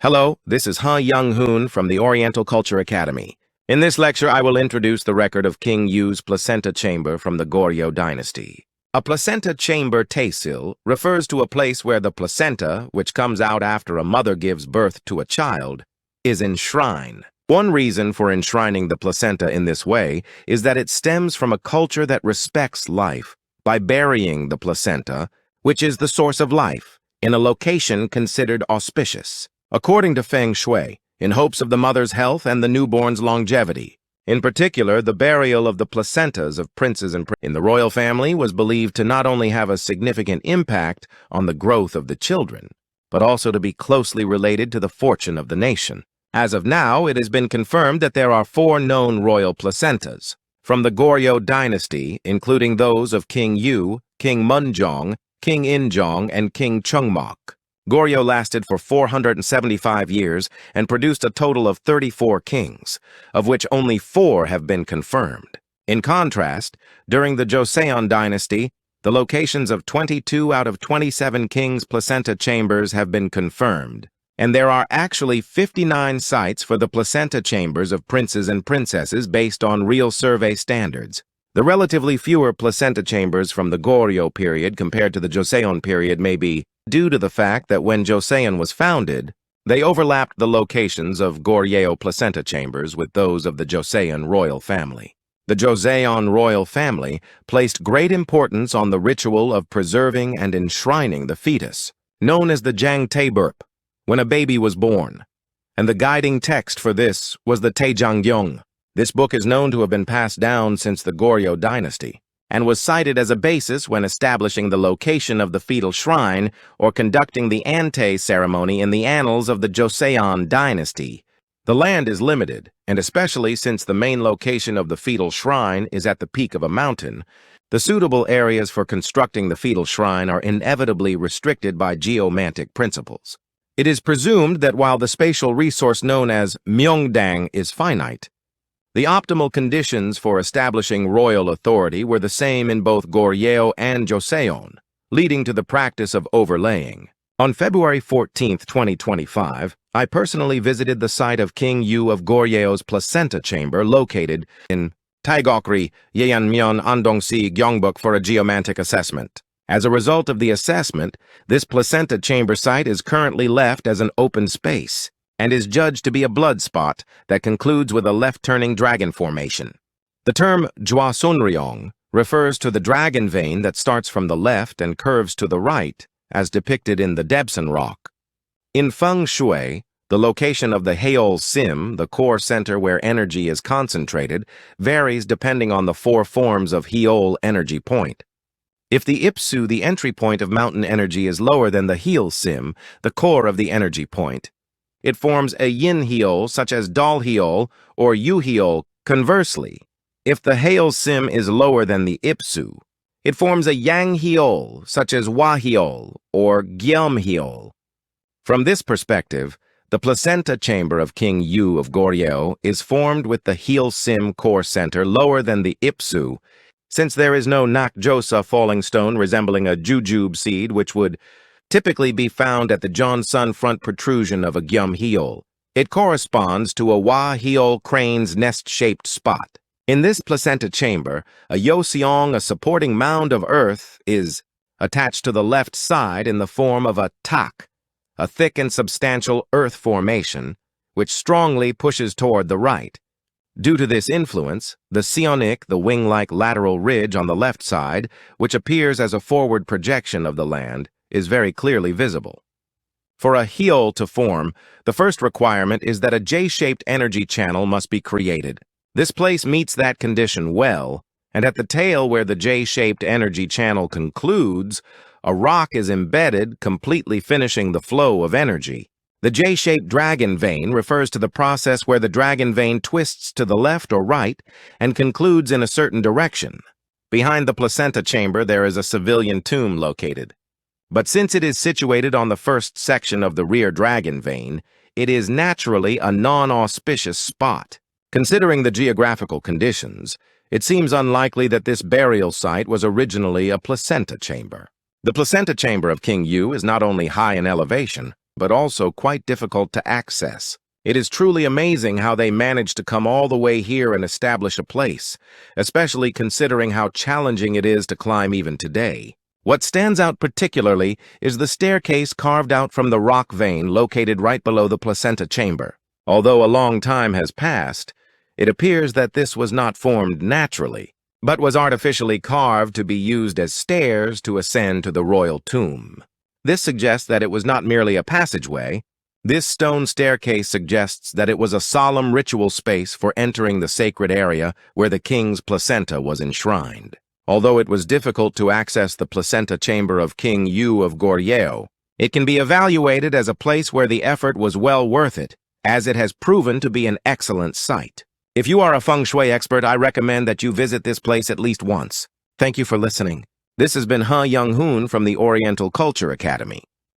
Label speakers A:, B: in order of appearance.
A: Hello, this is Ha Young-hoon from the Oriental Culture Academy. In this lecture, I will introduce the record of King Yu's placenta chamber from the Goryeo dynasty. A placenta chamber Taesil refers to a place where the placenta, which comes out after a mother gives birth to a child, is enshrined. One reason for enshrining the placenta in this way is that it stems from a culture that respects life by burying the placenta, which is the source of life, in a location considered auspicious, according to Feng Shui, in hopes of the mother's health and the newborn's longevity. In particular, the burial of the placentas of princes and in the royal family was believed to not only have a significant impact on the growth of the children, but also to be closely related to the fortune of the nation. As of now, it has been confirmed that there are 4 known royal placentas from the Goryeo dynasty, including those of King U, King Munjong, King Injong, and King Gyeongbuk. Goryeo lasted for 475 years and produced a total of 34 kings, of which only 4 have been confirmed. In contrast, during the Joseon dynasty, the locations of 22 out of 27 kings' placenta chambers have been confirmed, and there are actually 59 sites for the placenta chambers of princes and princesses based on real survey standards. The relatively fewer placenta chambers from the Goryeo period compared to the Joseon period may be due to the fact that when Joseon was founded, they overlapped the locations of Goryeo placenta chambers with those of the Joseon royal family. The Joseon royal family placed great importance on the ritual of preserving and enshrining the fetus, known as the Jang-tae-burp, when a baby was born, and the guiding text for this was the Taejang-gyeong. This book is known to have been passed down since the Goryeo dynasty, and was cited as a basis when establishing the location of the fetal shrine or conducting the ante ceremony in the annals of the Joseon dynasty. The land is limited, and especially since the main location of the fetal shrine is at the peak of a mountain, the suitable areas for constructing the fetal shrine are inevitably restricted by geomantic principles. It is presumed that while the spatial resource known as Myeongdang is finite, the optimal conditions for establishing royal authority were the same in both Goryeo and Joseon, leading to the practice of overlaying. On February 14, 2025, I personally visited the site of King U of Goryeo's placenta chamber located in Taegok-ri, Yean-myeon, Andong-si, Gyeongbuk for a geomantic assessment. As a result of the assessment, this placenta chamber site is currently left as an open space and is judged to be a blood spot that concludes with a left-turning dragon formation. The term Jwasunryong refers to the dragon vein that starts from the left and curves to the right, as depicted in the Debson rock. In Feng Shui, the location of the Heol Sim, the core center where energy is concentrated, varies depending on the 4 forms of Heol energy point. If the Ipsu, the entry point of mountain energy, is lower than the Heol Sim, the core of the energy point, it forms a yin heol, such as dal heol or yu heol. Conversely, if the Heol Sim is lower than the Ipsu, it forms a yang heol, such as wa heol or gyom heol. From this perspective, the placenta chamber of King U of Goryeo is formed with the Heol Sim core center lower than the Ipsu, since there is no nakjosa falling stone resembling a jujube seed which would typically be found at the Jeonsun front protrusion of a gyom heol. It corresponds to a wa heol crane's nest-shaped spot. In this placenta chamber, a yoseong, a supporting mound of earth, is attached to the left side in the form of a tak, a thick and substantial earth formation, which strongly pushes toward the right. Due to this influence, the seonik, the wing-like lateral ridge on the left side, which appears as a forward projection of the land, is very clearly visible. For a heol to form, the first requirement is that a J-shaped energy channel must be created. This place meets that condition well, and at the tail where the J-shaped energy channel concludes, a rock is embedded, completely finishing the flow of energy. The J-shaped dragon vein refers to the process where the dragon vein twists to the left or right and concludes in a certain direction. Behind the placenta chamber, there is a civilian tomb located. But since it is situated on the first section of the rear dragon vein, it is naturally a non-auspicious spot. Considering the geographical conditions, it seems unlikely that this burial site was originally a placenta chamber. The placenta chamber of King U is not only high in elevation, but also quite difficult to access. It is truly amazing how they managed to come all the way here and establish a place, especially considering how challenging it is to climb even today. What stands out particularly is the staircase carved out from the rock vein located right below the Placenta Chamber. Although a long time has passed, it appears that this was not formed naturally, but was artificially carved to be used as stairs to ascend to the royal tomb. This suggests that it was not merely a passageway. This stone staircase suggests that it was a solemn ritual space for entering the sacred area where the king's placenta was enshrined. Although it was difficult to access the placenta chamber of King U of Goryeo, it can be evaluated as a place where the effort was well worth it, as it has proven to be an excellent site. If you are a feng shui expert, I recommend that you visit this place at least once. Thank you for listening. This has been He Young-hoon from the Oriental Culture Academy.